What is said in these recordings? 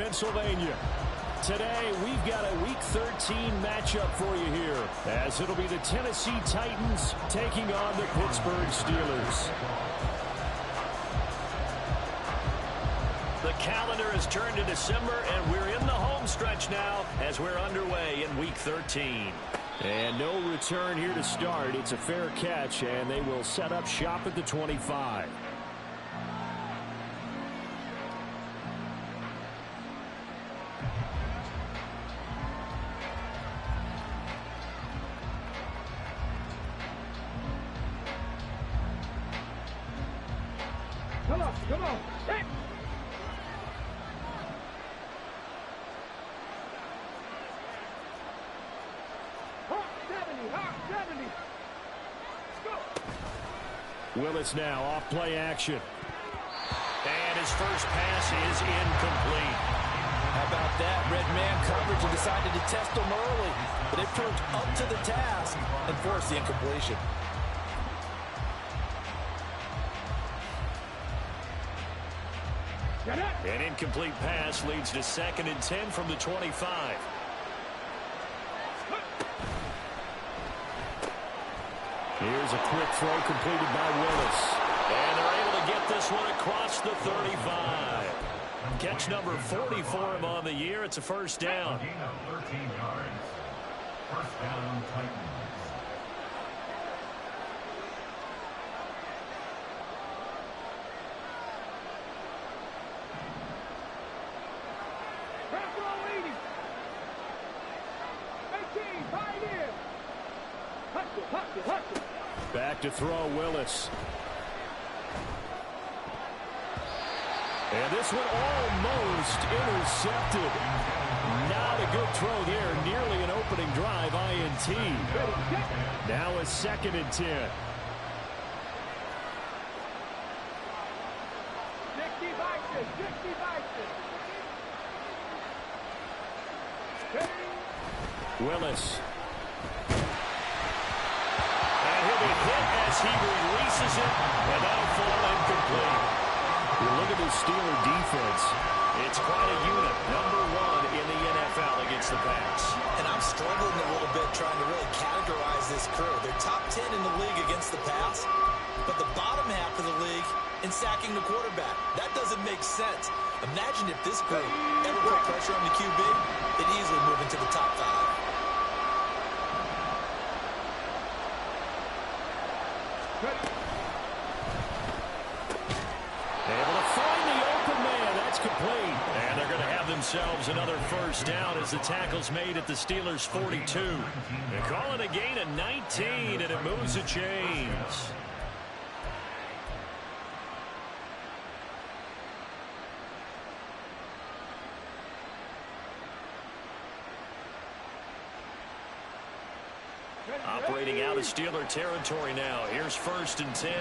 Pennsylvania. Today, we've got a Week 13 matchup for you here, as it'll be the Tennessee Titans taking on the Pittsburgh Steelers. The calendar has turned to December, and we're in the home stretch now as we're underway in Week 13. And no return here to start. It's a fair catch, and they will set up shop at the 25. Come on. Hey. Hot 70. Let's go. Willis now off play action. And his first pass is incomplete. How about that? Red man coverage and decided to test him early, but it proved up to the task and forced the incompletion. An incomplete pass leads to 2nd and 10 from the 25. Here's a quick throw completed by Willis. And they're able to get this one across the 35. Catch number 40 for him on the year. It's a first down. Gain of 13 yards. First down, Titans. Back to throw, Willis. And this one almost intercepted. Not a good throw there. Nearly an opening drive, INT. Now a 2nd and 10. Willis. He'll be hit as he releases it, and that'll fall incomplete. You look at the Steeler defense. It's quite a unit. Number 1 in the NFL against the pass. And I'm struggling a little bit trying to really categorize this crew. They're top 10 in the league against the pass, but the bottom half of the league in sacking the quarterback. That doesn't make sense. Imagine if this group ever put pressure on the QB, they'd easily move into the top 5. Able to find the open man. That's complete. And they're going to have themselves another first down as the tackle's made at the Steelers' 42. They call it a gain of 19, and it moves the chains. Operating out of Steeler territory now. Here's 1st and 10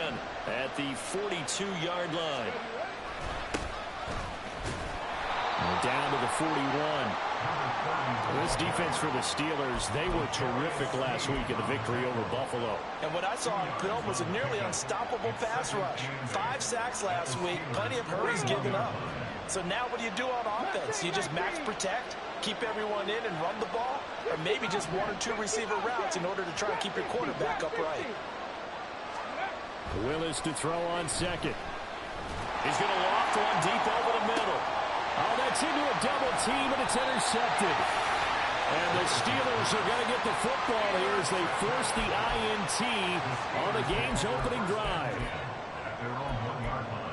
at the 42-yard line. And down to the 41. This defense for the Steelers, they were terrific last week in the victory over Buffalo. And what I saw on film was a nearly unstoppable pass rush. 5 sacks last week, plenty of hurries given up. So now what do you do on offense? You just max protect, keep everyone in and run the ball, or maybe just 1 or 2 receiver routes in order to try and keep your quarterback upright. Willis to throw on 2nd. He's going to loft one deep over the middle. Oh, that's into a double team, and it's intercepted. And the Steelers are going to get the football here as they force the INT on the game's opening drive. At their own 1-yard line.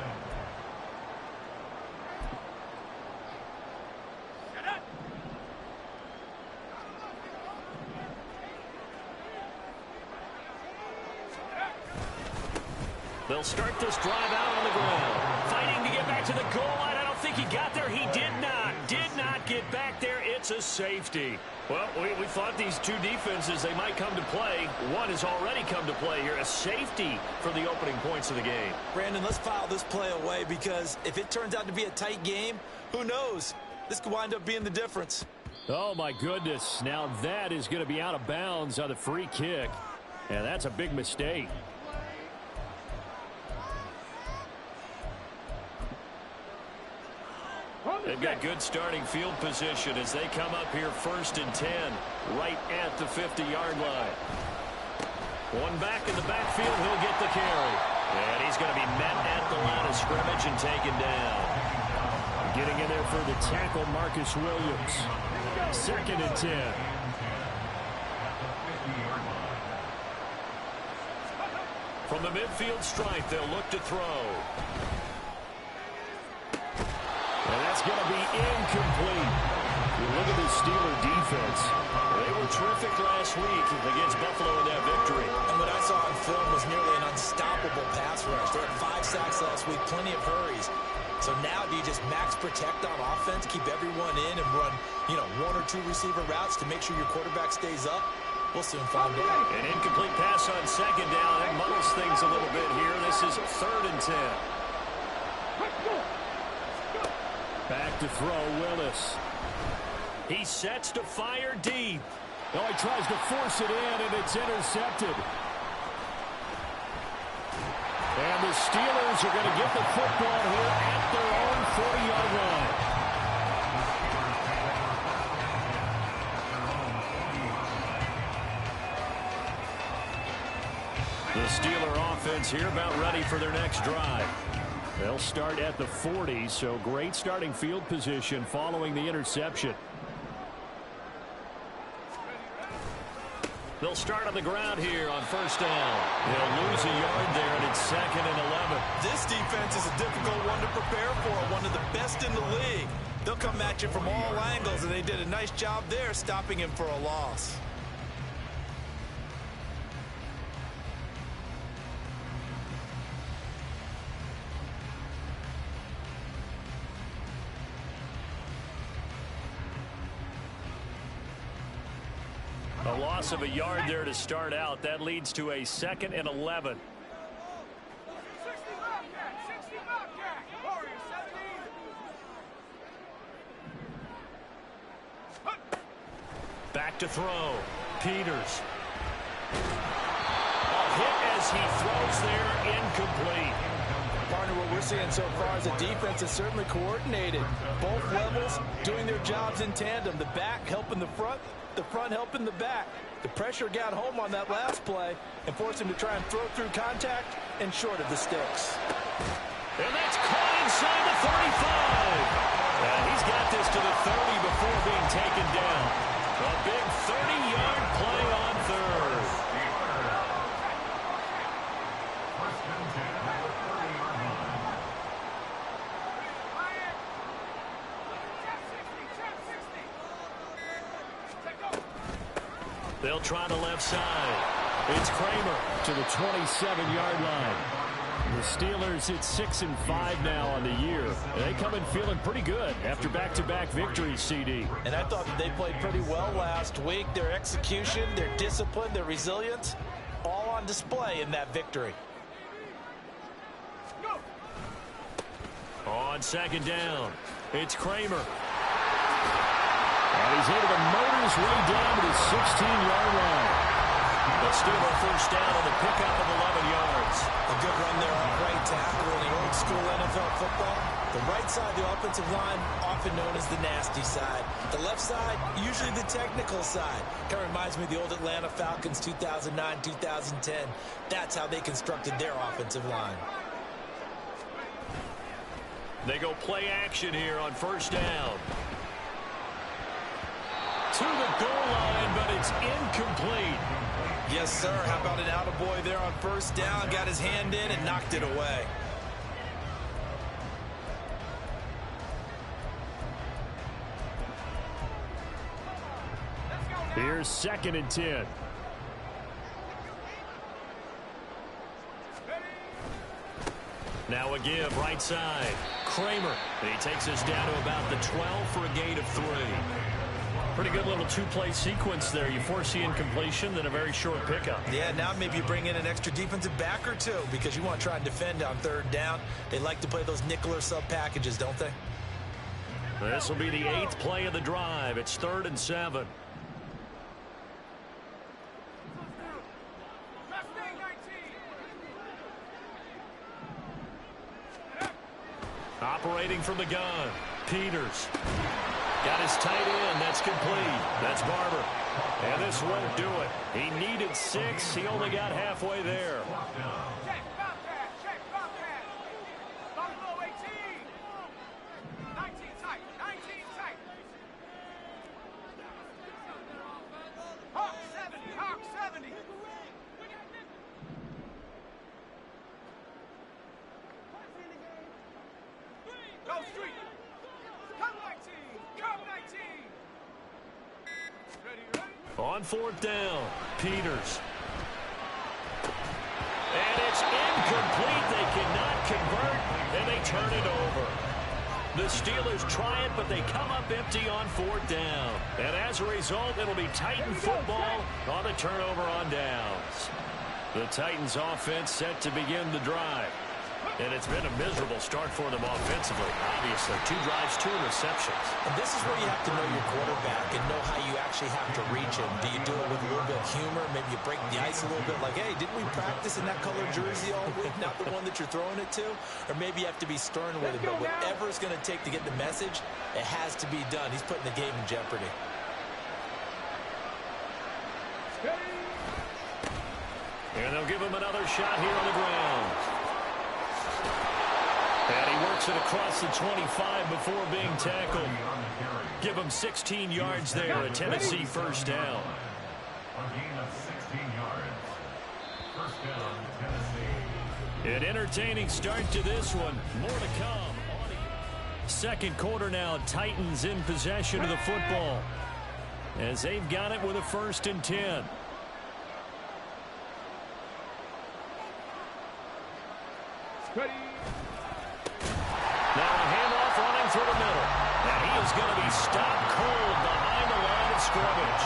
They'll start this drive out on the ground. Fighting to get back to the goal line. I don't think he got there. He did not. Did not get back there. It's a safety. Well, we thought these two defenses, they might come to play. One has already come to play here. A safety for the opening points of the game. Brandon, let's file this play away because if it turns out to be a tight game, who knows? This could wind up being the difference. Oh, my goodness. Now that is going to be out of bounds on the free kick. And that's a big mistake. They they've got good starting field position as they come up here 1st and 10, right at the 50-yard line. One back in the backfield, he'll get the carry. And he's going to be met at the line of scrimmage and taken down. Getting in there for the tackle, Marcus Williams. 2nd and 10. From the midfield stripe, they'll look to throw. And that's going to be incomplete. You look at the Steeler defense. They were terrific last week against Buffalo in that victory. And what I saw on film was nearly an unstoppable pass rush. They had 5 sacks last week, plenty of hurries. So now do you just max protect on offense, keep everyone in, and run, 1 or 2 receiver routes to make sure your quarterback stays up? We'll soon find out. An incomplete pass on 2nd down. That muddles things a little bit here. This is 3rd and 10. Back to throw, Willis. He sets to fire deep. Oh, he tries to force it in, and it's intercepted. And the Steelers are going to get the football here at their own 40-yard line. The Steeler offense here about ready for their next drive. They'll start at the 40, so great starting field position following the interception. They'll start on the ground here on 1st down. They'll lose a yard there, and it's 2nd and 11. This defense is a difficult one to prepare for, one of the best in the league. They'll come at you from all angles, and they did a nice job there stopping him for a loss. A loss of a yard there to start out. That leads to a 2nd and 11. Back to throw. Peters. A hit as he throws there, incomplete. Partner, what we're seeing so far is the defense is certainly coordinated. Both levels doing their jobs in tandem. The back helping the front helping the back. The pressure got home on that last play and forced him to try and throw through contact and short of the sticks. And that's caught inside the 35. And he's got this to the 30 before being taken down. A big 30-yard play on 3rd. They'll try the left side. It's Kramer to the 27-yard line. The Steelers at 6-5 now on the year. They come in feeling pretty good after back-to-back victories, CD. And I thought that they played pretty well last week. Their execution, their discipline, their resilience, all on display in that victory. On 2nd down, it's Kramer. And he's able to motor his way down to the 16-yard line. The Steeler 1st down on the pickup of 11 yards. A good run there on right tackle in the old school NFL football. The right side of the offensive line, often known as the nasty side. The left side, usually the technical side. Kind of reminds me of the old Atlanta Falcons 2009-2010. That's how they constructed their offensive line. They go play action here on 1st down. To the goal line, but it's incomplete. Yes, sir. How about an attaboy there on 1st down? Got his hand in and knocked it away. Here's 2nd and 10. Now a give right side. Kramer. And he takes us down to about the 12 for a gain of 3. Pretty good little two-play sequence there. You force the incompletion, then a very short pickup. Yeah, now maybe you bring in an extra defensive back or two because you want to try and defend on 3rd down. They like to play those nickel or sub packages, don't they? This will be the 8th play of the drive. It's 3rd and 7. Operating from the gun. Peters. Got his tight end. That's complete. That's Barber. And this won't do it. He needed 6. He only got halfway there. Check, Bobcat. Check, Bobcat. Buffalo 18. 19 tight. 19 tight. Hawk 70. Hawk 70. Go street. Come 19. Come 19. Ready, ready? On 4th down, Peters. And it's incomplete. They cannot convert, and they turn it over. The Steelers try it, but they come up empty on 4th down. And as a result, it'll be Titan football on the turnover on downs. The Titans offense set to begin the drive. And it's been a miserable start for them offensively. Obviously, 2 drives, 2 interceptions. And this is where you have to know your quarterback and know how you actually have to reach him. Do you do it with a little bit of humor? Maybe you break the ice a little bit like, hey, didn't we practice in that color jersey all week? Not the one that you're throwing it to? Or maybe you have to be stern with him. But whatever it's going to take to get the message, it has to be done. He's putting the game in jeopardy. And they'll give him another shot here on the ground. And he works it across the 25 before being tackled. Give him 16 yards there, a Tennessee first down. A gain of 16 yards. First down, Tennessee. An entertaining start to this one. More to come. Second quarter now, Titans in possession of the football as they've got it with a 1st and 10. Ready. Now a handoff running through the middle. And he is going to be stopped cold behind the line of scrimmage.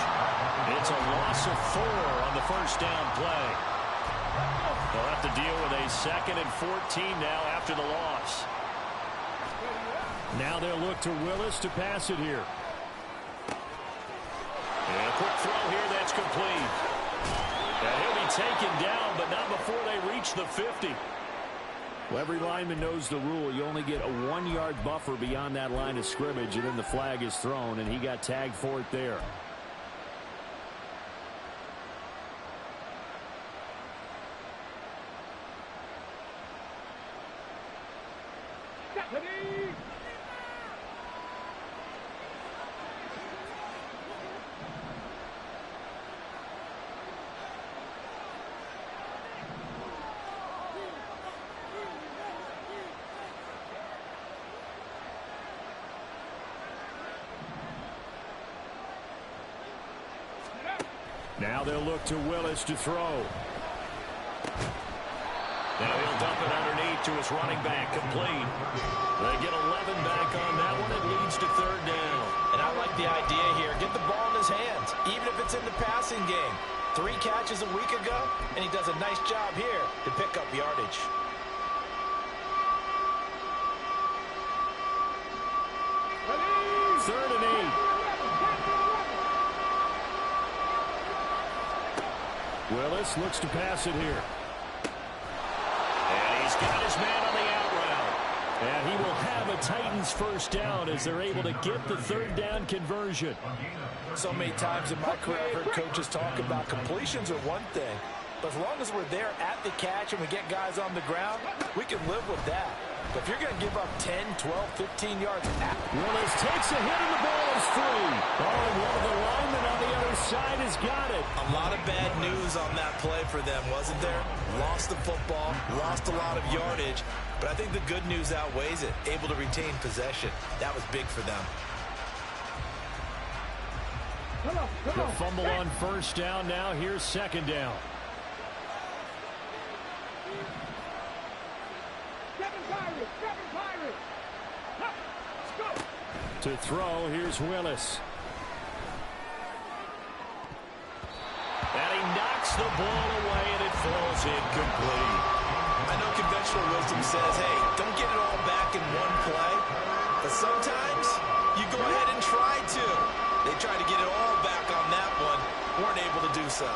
It's a loss of 4 on the first down play. They'll have to deal with a 2nd and 14 now after the loss. Now they'll look to Willis to pass it here. And a quick throw here, that's complete. And he'll be taken down, but not before they reach the 50. Well, every lineman knows the rule. You only get a 1-yard buffer beyond that line of scrimmage, and then the flag is thrown, and he got tagged for it there. Ready. Now they'll look to Willis to throw. Now he'll dump it underneath to his running back, complete. They get 11 back on that one. It leads to 3rd down. And I like the idea here. Get the ball in his hands, even if it's in the passing game. 3 catches a week ago, and he does a nice job here to pick up yardage. Ready. 3rd and 8. Willis looks to pass it here. And he's got his man on the out route. And he will have a Titans first down as they're able to get the 3rd down conversion. So many times in my career, I've heard coaches talk about completions are one thing, but as long as we're there at the catch and we get guys on the ground, we can live with that. But if you're going to give up 10, 12, 15 yards Willis takes a hit and the ball is free. Oh, and one of the linemen on the other side has got it. A lot of bad news on that play for them, wasn't there? Lost the football, lost a lot of yardage, but I think the good news outweighs it. Able to retain possession. That was big for them. The fumble on first down now. Here's 2nd down. Kevin Pirate. Let's go. To throw, here's Willis. And he knocks the ball away, and it falls incomplete. I know conventional wisdom says, hey, don't get it all back in one play. But sometimes you go ahead and try to. They tried to get it all back on that one. Weren't able to do so.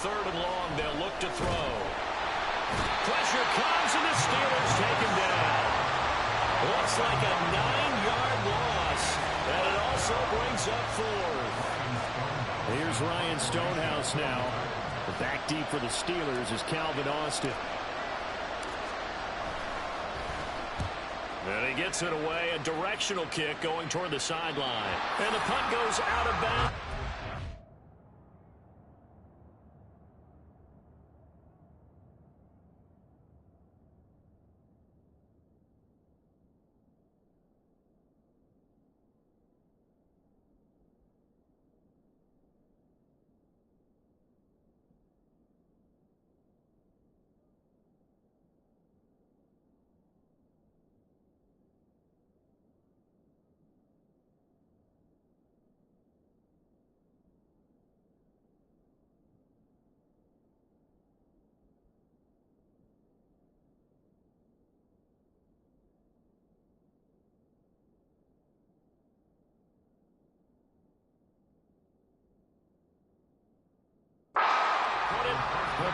3rd and long. They'll look to throw. Pressure comes, and the Steelers take him down. Looks like a 9-yard loss, and it also brings up 4th. Here's Ryan Stonehouse now. The back deep for the Steelers is Calvin Austin. And he gets it away, a directional kick going toward the sideline. And the punt goes out of bounds.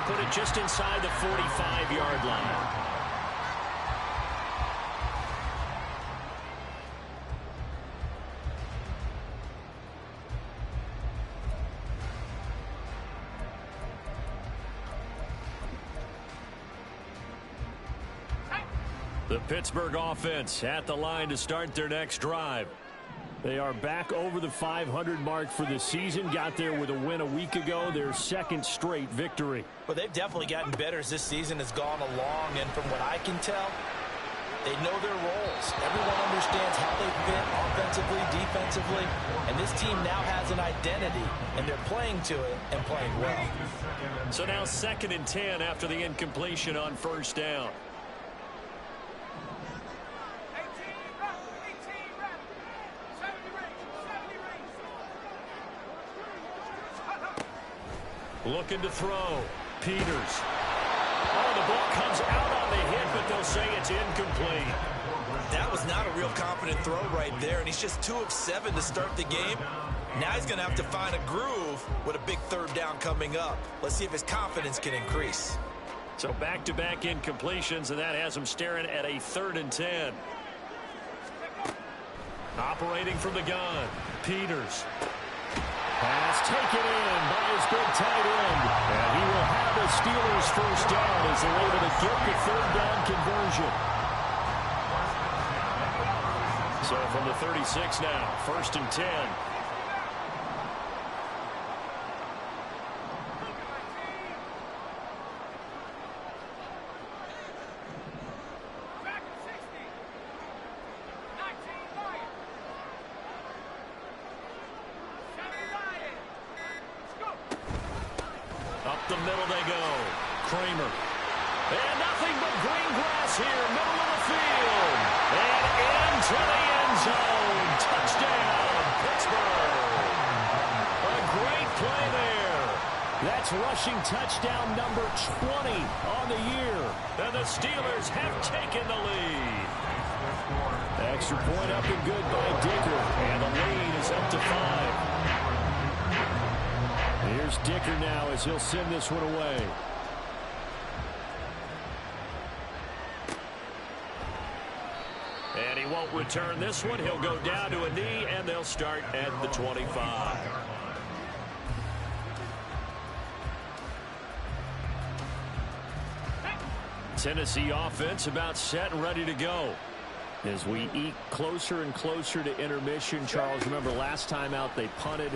Put it just inside the 45-yard line. The Pittsburgh offense at the line to start their next drive. They are back over the 500 mark for the season. Got there with a win a week ago, their 2nd straight victory. Well, they've definitely gotten better as this season has gone along, and from what I can tell, they know their roles. Everyone understands how they fit offensively, defensively, and this team now has an identity, and they're playing to it and playing well. So now 2nd and 10 after the incompletion on 1st down. 18 rep. 70 range. Looking to throw. Peters. Oh, the ball comes out on the hit, but they'll say it's incomplete. That was not a real confident throw right there, and he's just 2 of 7 to start the game. Now he's going to have to find a groove with a big 3rd down coming up. Let's see if his confidence can increase. So back-to-back incompletions, and that has him staring at a 3rd and 10. Operating from the gun. Peters. Pass taken in by his big tight end. And he will have the Steelers 1st down as they're able to get the 3rd down conversion. So from the 36 now, 1st and 10. Up the middle they go. Kramer. And nothing but green grass here, middle of the field. And into the end zone. Touchdown, Pittsburgh. A great play there. That's rushing touchdown number 20 on the year. And the Steelers have taken the lead. Extra point up and good by Dicker. And the lead is up to 5. Here's Dicker now as he'll send this one away. And he won't return this one. He'll go down to a knee, and they'll start at the 25. Tennessee offense about set and ready to go. As we eke closer and closer to intermission, Charles, remember last time out they punted.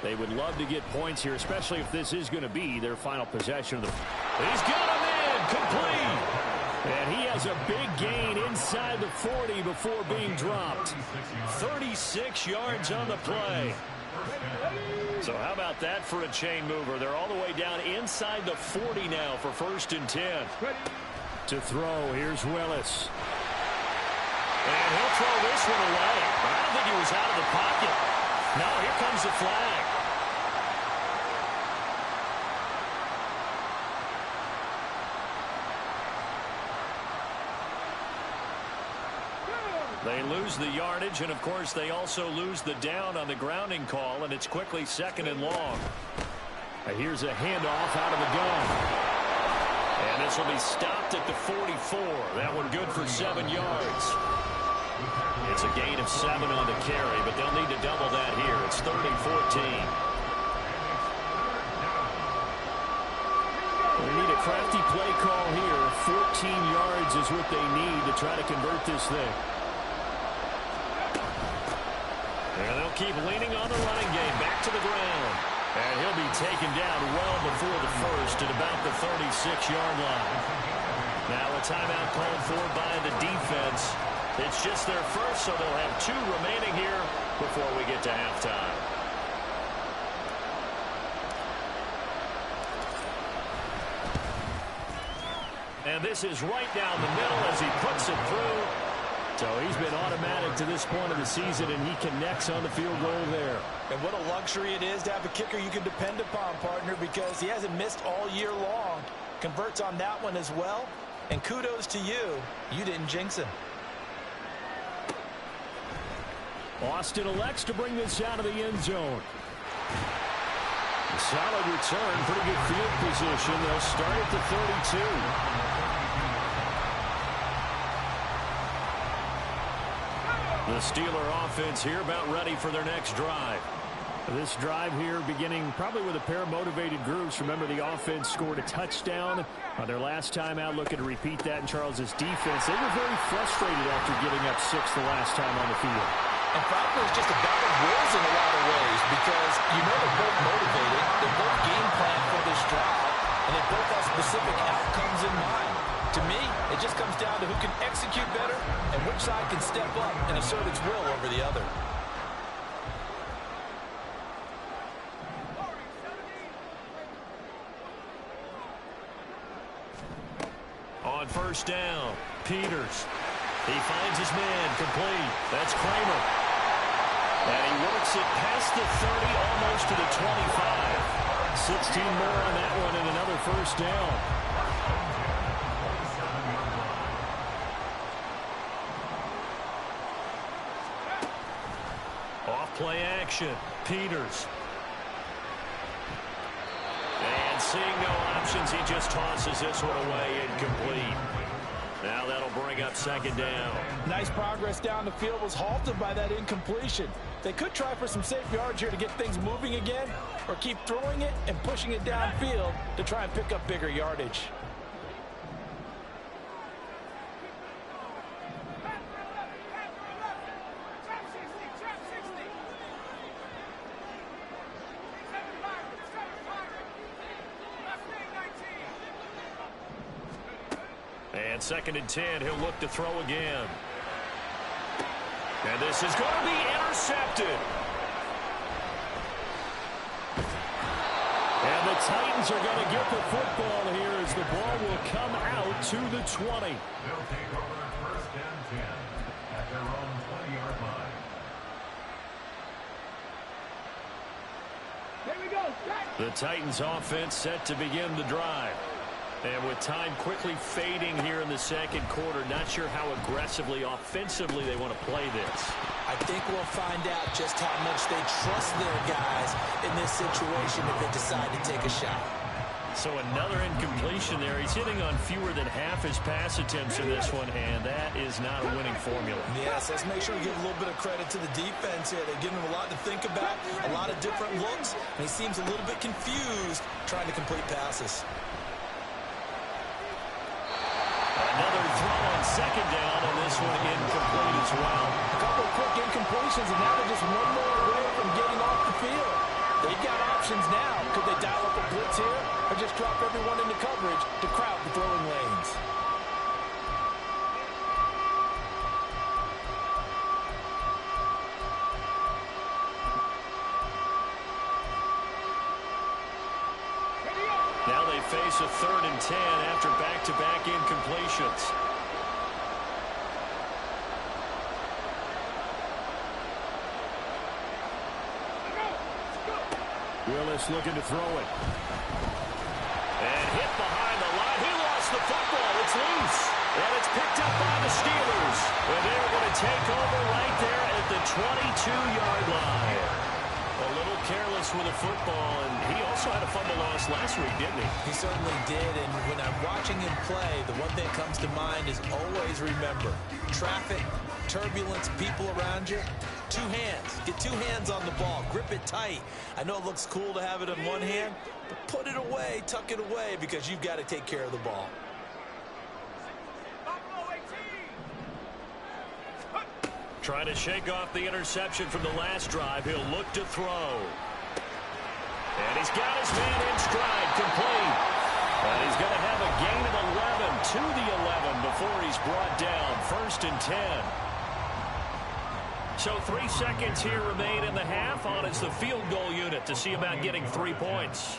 They would love to get points here, especially if this is going to be their final possession of the... He's got him in, complete. And he has a big gain inside the 40 before being dropped. 36 yards on the play. So how about that for a chain mover? They're all the way down inside the 40 now for 1st and 10. To throw, here's Willis. And he'll throw this one away. I don't think he was out of the pocket. No, here comes the flag. They lose the yardage, and of course they also lose the down on the grounding call, and it's quickly 2nd and long. Here's a handoff out of the gun. And this will be stopped at the 44. That one good for 7 yards. It's a gain of 7 on the carry, but they'll need to double that here. It's 3rd and 14. They need a crafty play call here. 14 yards is what they need to try to convert this thing. And they'll keep leaning on the running game. Back to the ground. And he'll be taken down well before the first at about the 36-yard line. Now a timeout called for by the defense. It's just their first, so they'll have 2 remaining here before we get to halftime. And this is right down the middle as he puts it through. So he's been automatic to this point of the season, and he connects on the field goal there. And what a luxury it is to have a kicker you can depend upon, partner, because he hasn't missed all year long. Converts on that one as well. And kudos to you. You didn't jinx him. Austin elects to bring this out of the end zone. A solid return, pretty good field position. They'll start at the 32. The Steeler offense here about ready for their next drive. This drive here beginning probably with a pair of motivated groups. Remember, the offense scored a touchdown on their last time out, looking to repeat that in Charles's defense. They were very frustrated after giving up 6 the last time on the field. And frankly, it's just a battle of wills in a lot of ways because you know they're both motivated, they're both game plan for this drive, and they both have specific outcomes in mind. To me, it just comes down to who can execute better and which side can step up and assert its will over the other. On first down, Peters. He finds his man complete. That's Kramer. And he works it past the 30, almost to the 25. 16 more on that one and another first down. Off play action, Peters. And seeing no options, he just tosses this one away, incomplete. Now that'll bring up 2nd down. Nice progress down the field was halted by that incompletion. They could try for some safe yards here to get things moving again, or keep throwing it and pushing it downfield to try and pick up bigger yardage. And 2nd and 10, he'll look to throw again. And this is going to be intercepted. And the Titans are going to get the football here as the ball will come out to the 20. They'll take over 1st and 10 at their own 20-yard line. Here we go. The Titans offense set to begin the drive. And with time quickly fading here in the 2nd quarter, not sure how aggressively, offensively they want to play this. I think we'll find out just how much they trust their guys in this situation if they decide to take a shot. So another incompletion there. He's hitting on fewer than half his pass attempts in this one, and that is not a winning formula. Yes, let's make sure we give a little bit of credit to the defense here. They're giving him a lot to think about, a lot of different looks, and he seems a little bit confused trying to complete passes. Another throw on 2nd down, and this one incomplete as well. A couple of quick incompletions, and now they're just one more away from getting off the field. They've got options now. Could they dial up a blitz here, or just drop everyone into coverage to crowd the throwing lanes? Now they face a 3rd and 10 after back-to-back incompletions. Willis looking to throw it. And hit behind the line. He lost the football. It's loose. And it's picked up by the Steelers. And they're going to take over right there at the 22-yard line. A little careless with a football, and he also had a fumble loss last week, didn't he? He certainly did, and when I'm watching him play, the one thing that comes to mind is always remember, traffic, turbulence, people around you, two hands. Get two hands on the ball. Grip it tight. I know it looks cool to have it in one hand, but put it away, tuck it away, because you've got to take care of the ball. Trying to shake off the interception from the last drive. He'll look to throw. And he's got his man in stride, complete. And he's going to have a gain of 11 to the 11 before he's brought down. 1st and 10. So 3 seconds here remain in the half. On it's the field goal unit to see about getting 3 points.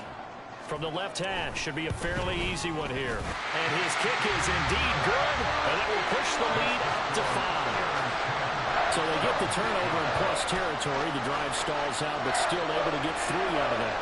From the left hash, should be a fairly easy one here. And his kick is indeed good. And that will push the lead to 5. So they get the turnover in plus territory. The drive stalls out, but still able to get 3 out of that.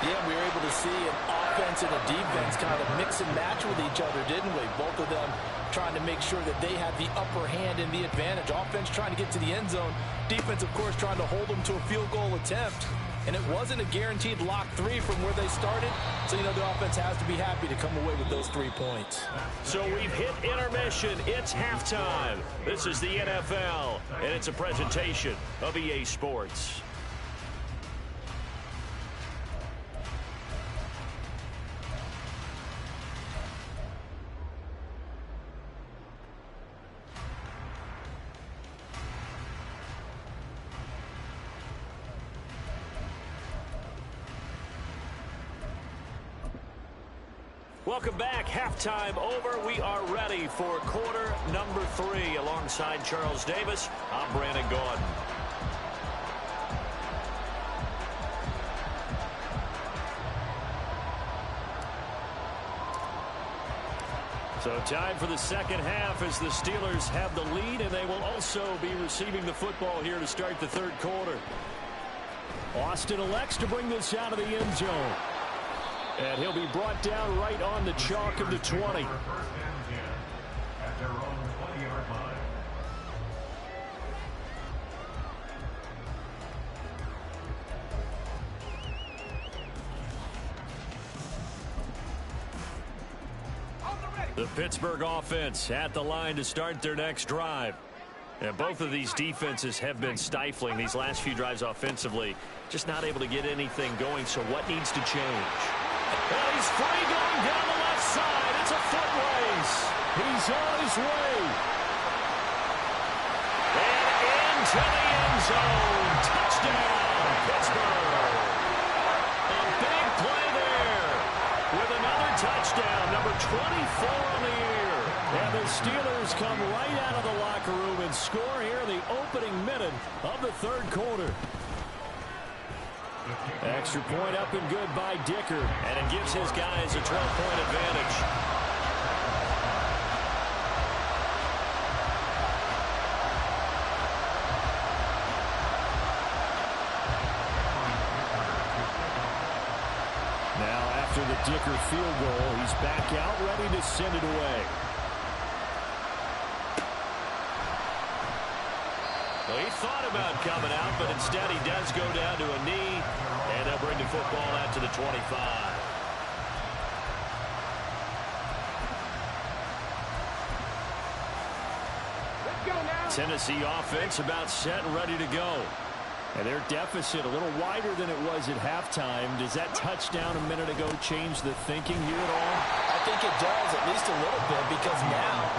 Yeah, we were able to see an offense and a defense kind of mix and match with each other, didn't we? Both of them trying to make sure that they had the upper hand and the advantage. Offense trying to get to the end zone. Defense, of course, trying to hold them to a field goal attempt. And it wasn't a guaranteed lock 3 from where they started. So, you know, the offense has to be happy to come away with those 3 points. So we've hit intermission. It's halftime. This is the NFL, and it's a presentation of EA Sports. Welcome back. Halftime over. We are ready for quarter number 3. Alongside Charles Davis, I'm Brandon Gaudin. So time for the second half as the Steelers have the lead, and they will also be receiving the football here to start the third quarter. Austin elects to bring this out of the end zone. And he'll be brought down right on the chalk of the 20. First and 10 at their own 20-yard line. The Pittsburgh offense at the line to start their next drive. And both of these defenses have been stifling these last few drives offensively. Just not able to get anything going, so what needs to change? And he's free going down the left side. It's a foot race. He's on his way. And into the end zone. Touchdown, Pittsburgh. A big play there with another touchdown. Number 24 on the year. And the Steelers come right out of the locker room and score here in the opening minute of the third quarter. Extra point up and good by Dicker. And it gives his guys a 12-point advantage. Now after the Dicker field goal, he's back out ready to send it away. Well, he thought about coming out, but instead he does go down to a knee, and they'll bring the football out to the 25. Let's go now. Tennessee offense about set and ready to go. And their deficit a little wider than it was at halftime. Does that touchdown a minute ago change the thinking here at all? I think it does, at least a little bit, because now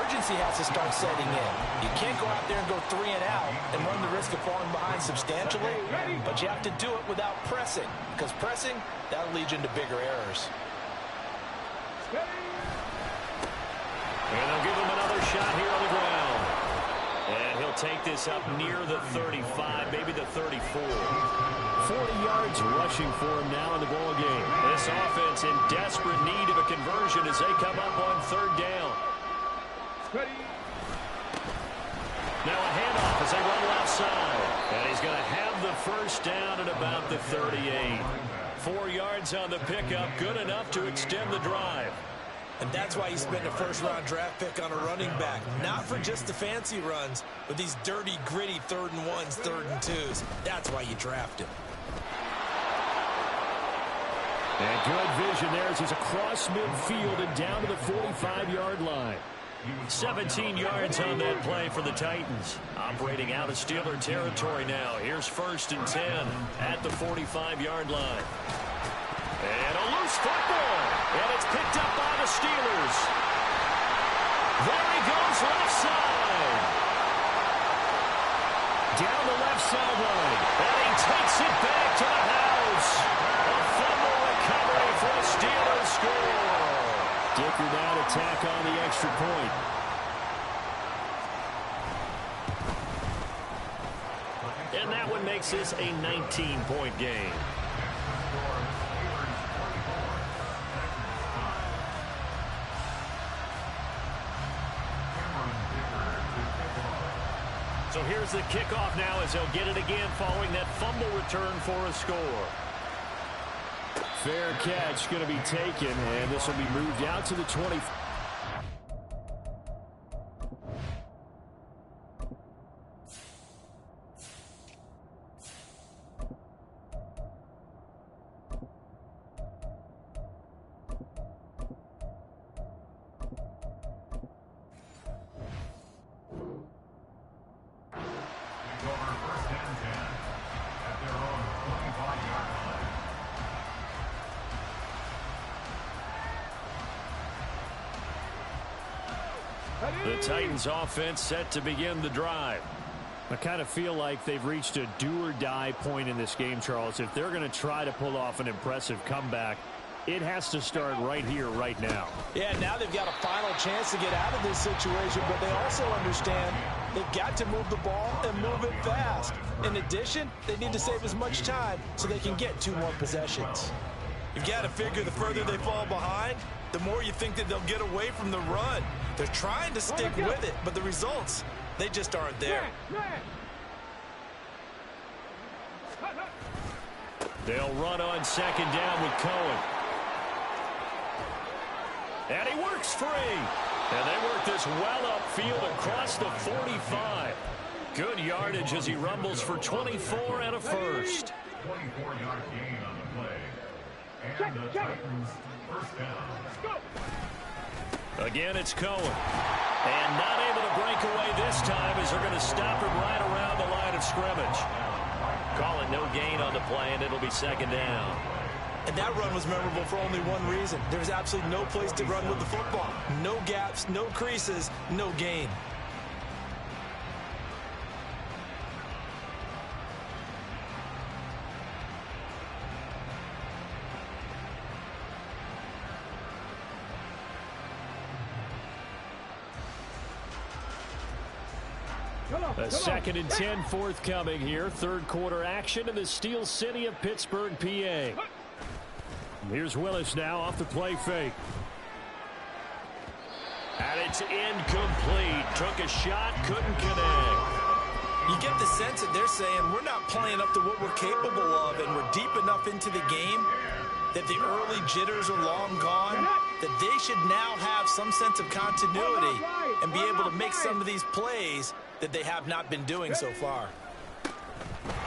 urgency has to start setting in. You can't go out there and go 3 and out and run the risk of falling behind substantially, but you have to do it without pressing, because pressing, that'll lead you into bigger errors. And they'll give him another shot here on the ground. And he'll take this up near the 35, maybe the 34. 40 yards rushing for him now in the ball game. This offense in desperate need of a conversion as they come up on third down. Now a handoff as they run left side. And he's going to have the first down at about the 38. 4 yards on the pickup, good enough to extend the drive. And that's why you spent a first-round draft pick on a running back. Not for just the fancy runs, but these dirty, gritty 3rd and 1s, 3rd and 2s. That's why you draft him. And good vision there as he's across midfield and down to the 45-yard line. 17 yards on that play for the Titans. Operating out of Steeler territory now. Here's 1st and 10 at the 45-yard line. And a loose football. And it's picked up by the Steelers. There he goes left side. Down the left sideline. And he takes it back to the house. A fumble recovery for the Steelers score. Dicker now to tack on the extra point. And that one makes this a 19-point game. So here's the kickoff now as they'll get it again following that fumble return for a score. Fair catch going to be taken, and this will be moved out to the 20. The Titans offense set to begin the drive. I kind of feel like they've reached a do-or-die point in this game, Charles. If they're going to try to pull off an impressive comeback, it has to start right here, right now. Yeah, now they've got a final chance to get out of this situation, but they also understand they've got to move the ball and move it fast. In addition, they need to save as much time so they can get 2 more possessions. You've got to figure the further they fall behind, the more you think that they'll get away from the run. They're trying to stick with it, but the results, they just aren't there. They'll run on 2nd down with Cohen. And he works free. And they work this well upfield across the 45. Good yardage as he rumbles for 24 and a first. 24-yard gain on the play. And the Titans first down. Again, it's Cohen. And not able to break away this time as they're going to stop him right around the line of scrimmage. Calling no gain on the play, and it'll be 2nd down. And that run was memorable for only one reason. There's absolutely no place to run with the football. No gaps, no creases, no gain. A 2nd and 10 forthcoming here. 3rd quarter action in the Steel City of Pittsburgh, PA. Here's Willis now off the play fake. And it's incomplete. Took a shot, couldn't connect. You get the sense that they're saying we're not playing up to what we're capable of, and we're deep enough into the game that the early jitters are long gone, that they should now have some sense of continuity and be able to make some of these plays that they have not been doing so far.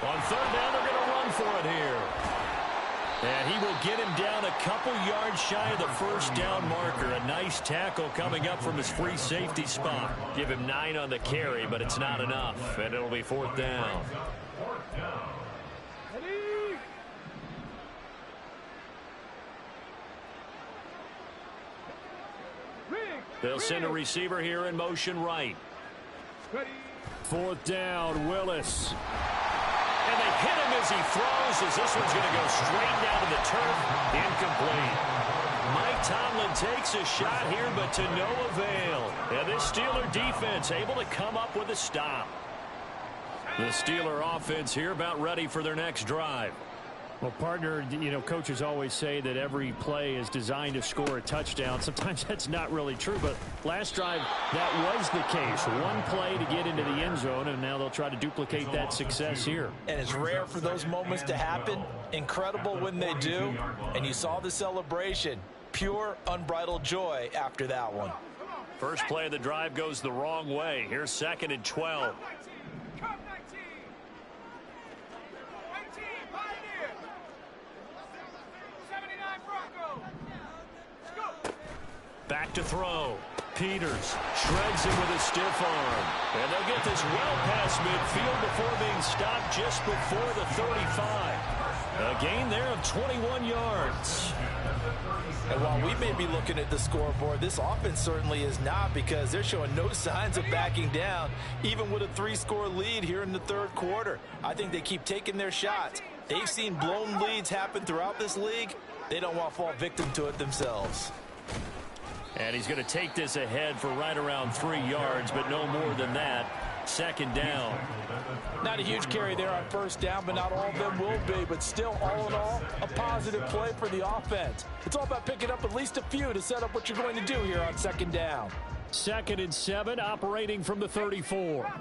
On 3rd down, they're going to run for it here. And he will get him down a couple yards shy of the 1st down marker. A nice tackle coming up from his free safety spot. Give him 9 on the carry, but it's not enough. And it'll be 4th down. They'll send a receiver here in motion right. 4th down, Willis. And they hit him as he throws, as this one's going to go straight down to the turf. Incomplete. Mike Tomlin takes a shot here, but to no avail. And this Steeler defense able to come up with a stop. The Steeler offense here about ready for their next drive. Well, partner, you know, coaches always say that every play is designed to score a touchdown. Sometimes that's not really true, but last drive, that was the case. One play to get into the end zone, and now they'll try to duplicate that success here. And it's rare for those moments to happen. Incredible when they do. And you saw the celebration. pure, unbridled joy after that one. First play of the drive goes the wrong way. Here's 2nd and 12. Back to throw. Peters shreds him with a stiff arm. And they'll get this well past midfield before being stopped just before the 35. A gain there of 21 yards. And while we may be looking at the scoreboard, this offense certainly is not, because they're showing no signs of backing down, even with a 3-score lead here in the third quarter. I think they keep taking their shots. They've seen blown leads happen throughout this league. They don't want to fall victim to it themselves. And he's going to take this ahead for right around 3 yards, but no more than that. 2nd down. Not a huge carry there on first down, but not all of them will be. But still, all in all, a positive play for the offense. It's all about picking up at least a few to set up what you're going to do here on 2nd down. 2nd and 7, operating from the 34.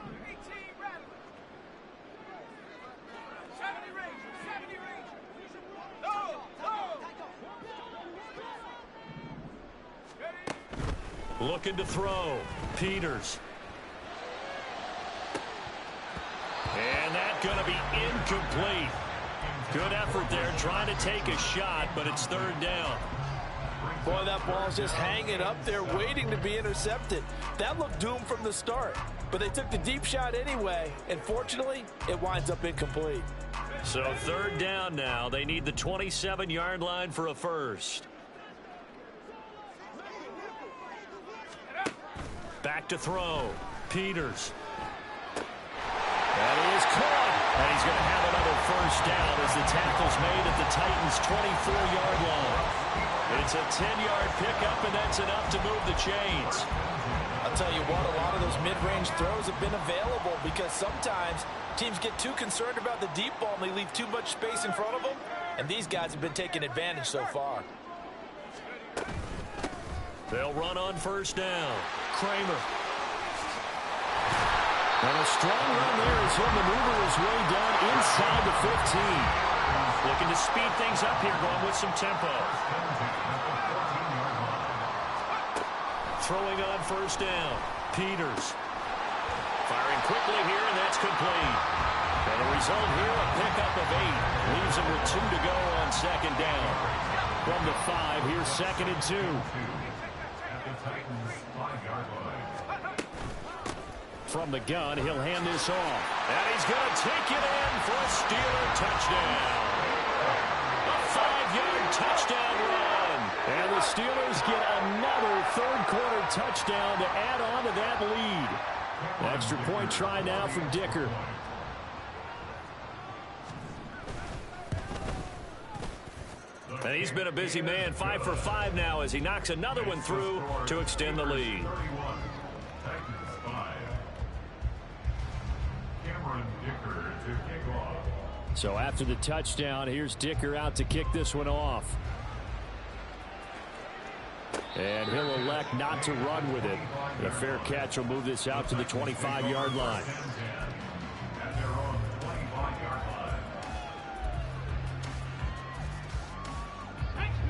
Looking to throw. Peters. And that's going to be incomplete. Good effort there, trying to take a shot, but it's 3rd down. Boy, that ball's just hanging up there, waiting to be intercepted. That looked doomed from the start, but they took the deep shot anyway, and fortunately, it winds up incomplete. So 3rd down now. They need the 27-yard line for a first. Back to throw. Peters. That is caught. And he's going to have another first down as the tackle's made at the Titans' 24-yard line. It's a 10-yard pickup, and that's enough to move the chains. I'll tell you what, a lot of those mid-range throws have been available, because sometimes teams get too concerned about the deep ball and they leave too much space in front of them, and these guys have been taking advantage so far. They'll run on first down. Kramer. And a strong run there as he'll maneuver his way down inside the 15. Looking to speed things up here, going with some tempo. Throwing on first down. Peters. Firing quickly here, and that's complete. And the result here, a pickup of 8. Leaves him with 2 to go on 2nd down. From the 5, here's 2nd and 2. From the gun, he'll hand this off. And he's going to take it in for a Steeler touchdown. A 5-yard touchdown run. And the Steelers get another third-quarter touchdown to add on to that lead. Extra point try now from Dicker. And he's been a busy man, 5 for 5 now as he knocks another one through to extend the lead. So after the touchdown, here's Dicker out to kick this one off. And he'll elect not to run with it. And a fair catch will move this out to the 25-yard line.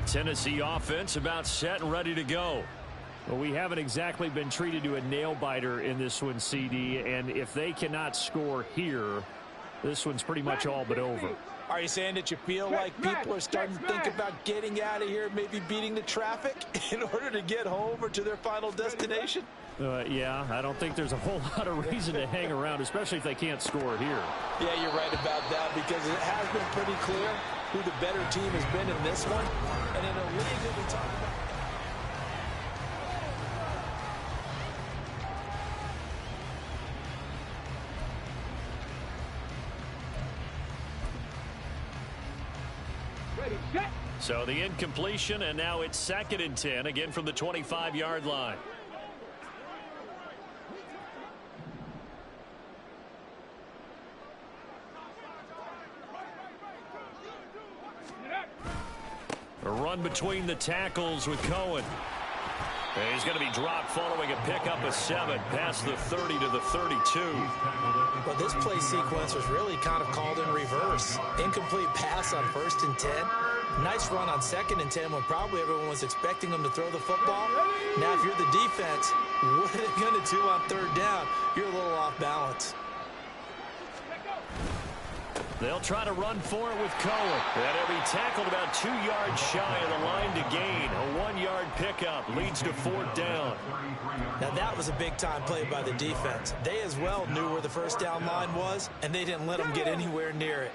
Tennessee offense about set and ready to go. Well, we haven't exactly been treated to a nail-biter in this one, CD, and if they cannot score here, this one's pretty much all but over. Are you saying that you feel like people are starting to think about getting out of here, maybe beating the traffic in order to get home or to their final destination? Yeah, I don't think there's a whole lot of reason to hang around, especially if they can't score here. Yeah, you're right about that, because it has been pretty clear who the better team has been in this one. And in a league that we talk about. So the incompletion, and now it's 2nd and 10, again from the 25-yard line. A run between the tackles with Cohen. And he's going to be dropped following a pickup of 7 past the 30 to the 32. Well, this play sequence was really kind of called in reverse. Incomplete pass on 1st and 10. Nice run on 2nd and 10 when probably everyone was expecting him to throw the football. Now, if you're the defense, what are they going to do on 3rd down? You're a little off balance. They'll try to run for it with Cohen. And he'll be tackled about 2 yards shy of the line to gain. A 1-yard pickup leads to 4th down. Now that was a big-time play by the defense. They as well knew where the first down line was, and they didn't let them get anywhere near it.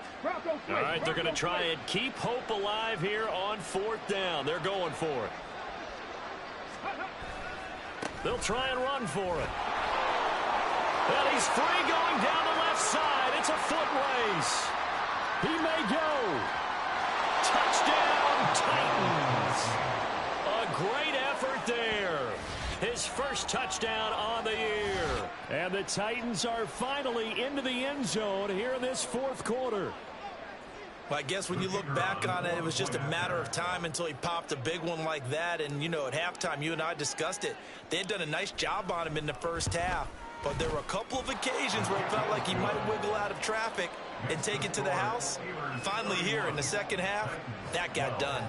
All right, they're going to try and keep hope alive here on 4th down. They're going for it. They'll try and run for it. And he's free going down the left side. It's a foot race. He may go. Touchdown, Titans. A great effort there. His first touchdown on the year. And the Titans are finally into the end zone here in this 4th quarter. Well, I guess when you look back on it, it was just a matter of time until he popped a big one like that. And, you know, at halftime, you and I discussed it. They had done a nice job on him in the first half. But there were a couple of occasions where it felt like he might wiggle out of traffic and take it to the house. Finally here in the second half, that got done.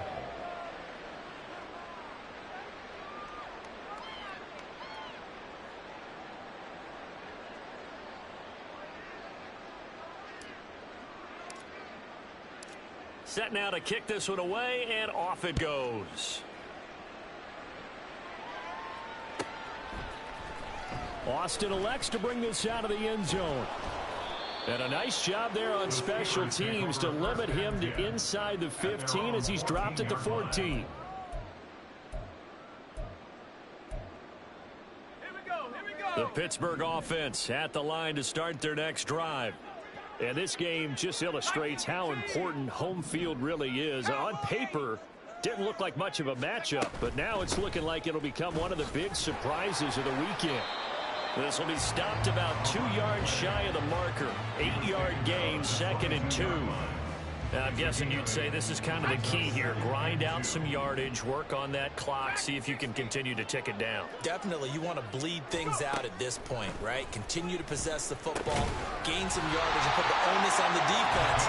Set now to kick this one away, and off it goes. Austin elects to bring this out of the end zone. And a nice job there on special teams to limit him to inside the 15 as he's dropped at the 14. The Pittsburgh offense at the line to start their next drive. And this game just illustrates how important home field really is. On paper, didn't look like much of a matchup, but now it's looking like it'll become one of the big surprises of the weekend. This will be stopped about 2 yards shy of the marker. 8-yard gain, 2nd and 2. I'm guessing you'd say this is kind of the key here. Grind out some yardage, work on that clock, see if you can continue to tick it down. Definitely, you want to bleed things out at this point, right? Continue to possess the football, gain some yardage, and put the onus on the defense.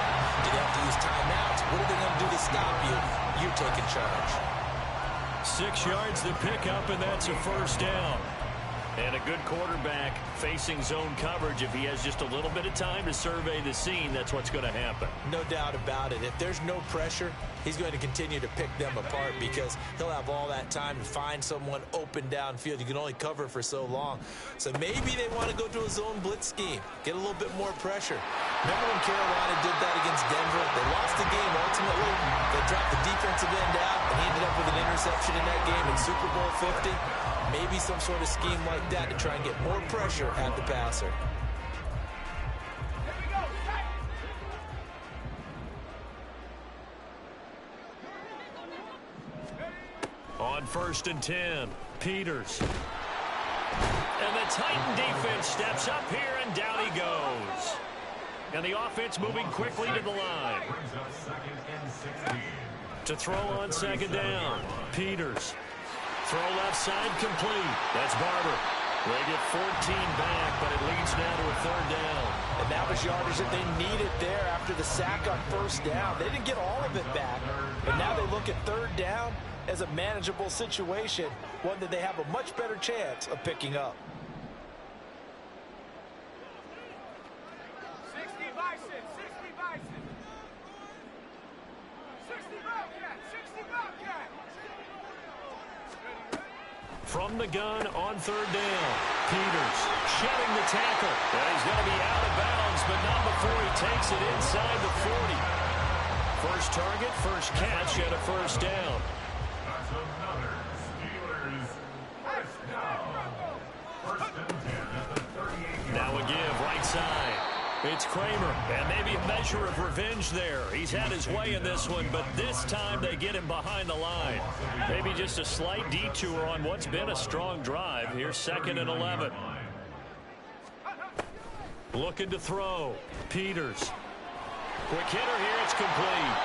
Do they have to use timeouts? What are they going to do to stop you? You're taking charge. 6 yards to pick up, and that's a first down. And a good quarterback facing zone coverage. If he has just a little bit of time to survey the scene, that's what's going to happen. No doubt about it. If there's no pressure, he's going to continue to pick them apart because he'll have all that time to find someone open downfield. You can only cover for so long. So maybe they want to go to a zone blitz scheme, get a little bit more pressure. Remember when Carolina did that against Denver? They lost the game ultimately. They dropped the defensive end out, and he ended up with an interception in that game in Super Bowl 50. Maybe some sort of scheme like that to try and get more pressure at the passer. On 1st and 10, Peters. And the Titan defense steps up here, and down he goes. And the offense moving quickly to the line. To throw on 2nd down, Peters. Throw left side complete. That's Barber. They get 14 back, but it leads now to a 3rd down. And that was yardage that they needed there after the sack on 1st down. They didn't get all of it back, but now they look at 3rd down as a manageable situation, one that they have a much better chance of picking up. 60 Bison, 60 Bison. 60 Bobcat, 60 Bobcat. From the gun on 3rd down, Peters shedding the tackle. And he's going to be out of bounds, but not before he takes it inside the 40. First target, first catch, and a first down. That's another Steelers first down. 1st and 10 at the 38-yard Now a give right side. It's Kramer, and maybe a measure of revenge there. He's had his way in this one, but this time they get him behind the line. Maybe just a slight detour on what's been a strong drive. Here's 2nd and 11. Looking to throw. Peters. Quick hitter here, it's complete.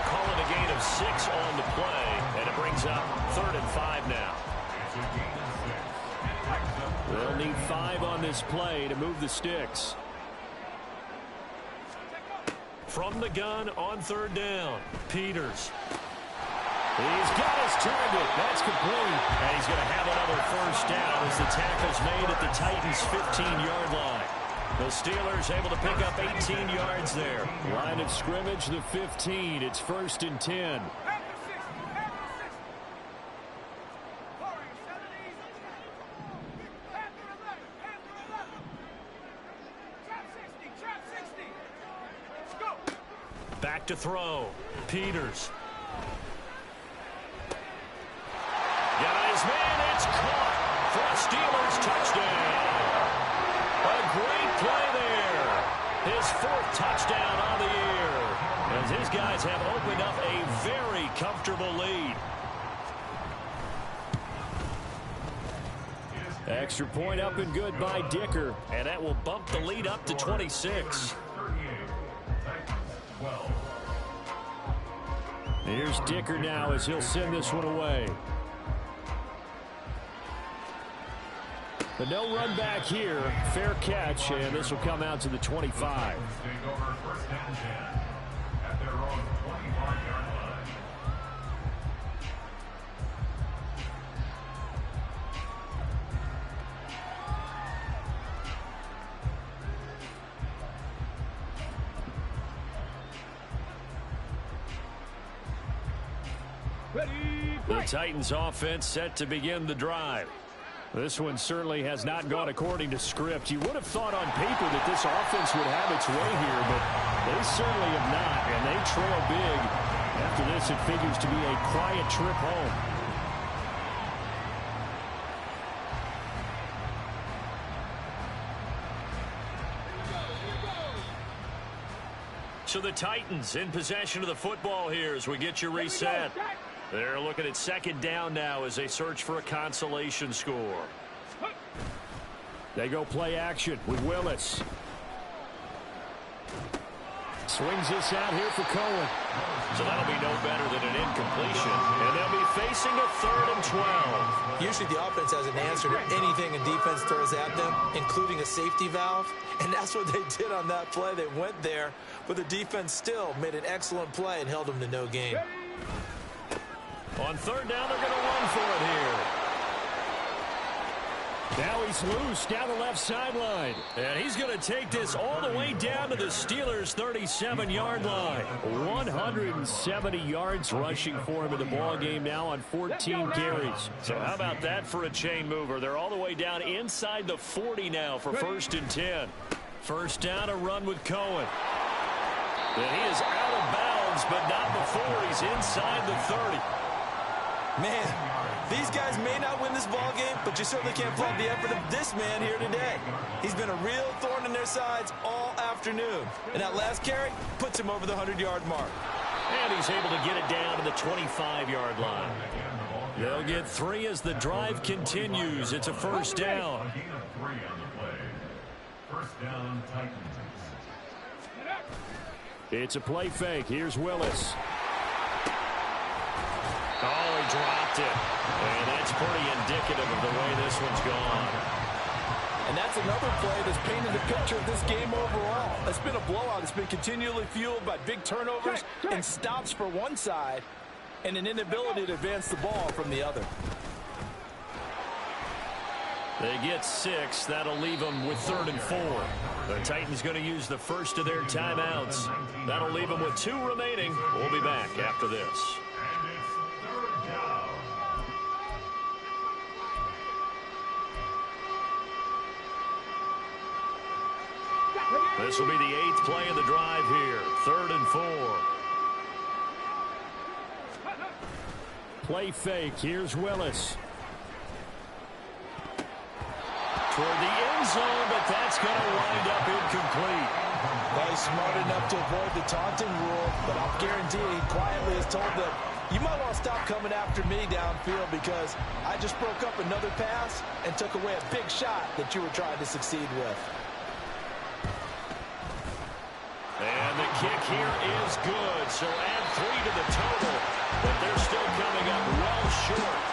Calling a gain of 6 on the play, and it brings up 3rd and 5 now. They'll need 5 on this play to move the sticks. from the gun on third down. Peters. He's got his target. That's complete. And he's going to have another first down as the tackle's made at the Titans' 15-yard line. The Steelers able to pick up 18 yards there. Line of scrimmage, the 15. It's 1st and 10. Back to throw. Peters. Got his man. It's caught for a Steelers touchdown. A great play there. His 4th touchdown on the year. As his guys have opened up a very comfortable lead. Extra point up and good by Dicker. And that will bump the lead up to 26. Here's Dicker now as he'll send this one away. But no run back here. Fair catch, and this will come out to the 25. The Titans offense set to begin the drive. This one certainly has not gone according to script. You would have thought on paper that this offense would have its way here, but they certainly have not, and they trail big. After this, it figures to be a quiet trip home. So the Titans in possession of the football here as we get you reset. They're looking at 2nd down now as they search for a consolation score. They go play action with Willis. Swings this out here for Cohen. So that'll be no better than an incompletion. And they'll be facing a 3rd and 12. Usually the offense has an answer to anything a defense throws at them, including a safety valve. And that's what they did on that play. They went there, but the defense still made an excellent play and held them to no gain. On 3rd down, they're going to run for it here. Now he's loose down the left sideline. And he's going to take this all the way down to the Steelers' 37-yard line. 170 yards rushing for him in the ballgame now on 14 carries. So how about that for a chain mover? They're all the way down inside the 40 now for 1st and 10. First down, a run with Cohen. And he is out of bounds, but not before he's inside the 30. Man, these guys may not win this ball game, but you certainly can't fault the effort of this man here today. He's been a real thorn in their sides all afternoon. And that last carry puts him over the 100-yard mark. And he's able to get it down to the 25-yard line. They'll get 3 as the drive continues. It's a 1st down. It's a play fake. Here's Willis. Oh, he dropped it. And that's pretty indicative of the way this one's gone. And that's another play that's painted the picture of this game overall. It's been a blowout. It's been continually fueled by big turnovers and stops for one side and an inability to advance the ball from the other. They get 6. That'll leave them with 3rd and 4. The Titans going to use the first of their timeouts. That'll leave them with 2 remaining. We'll be back after this. This will be the 8th play of the drive here. 3rd and 4. Play fake. Here's Willis. Toward the end zone, but that's going to wind up incomplete. Well, he's smart enough to avoid the taunting rule, but I'll guarantee he quietly is told that you might want to stop coming after me downfield because I just broke up another pass and took away a big shot that you were trying to succeed with. And the kick here is good, so add 3 to the total, but they're still coming up well short.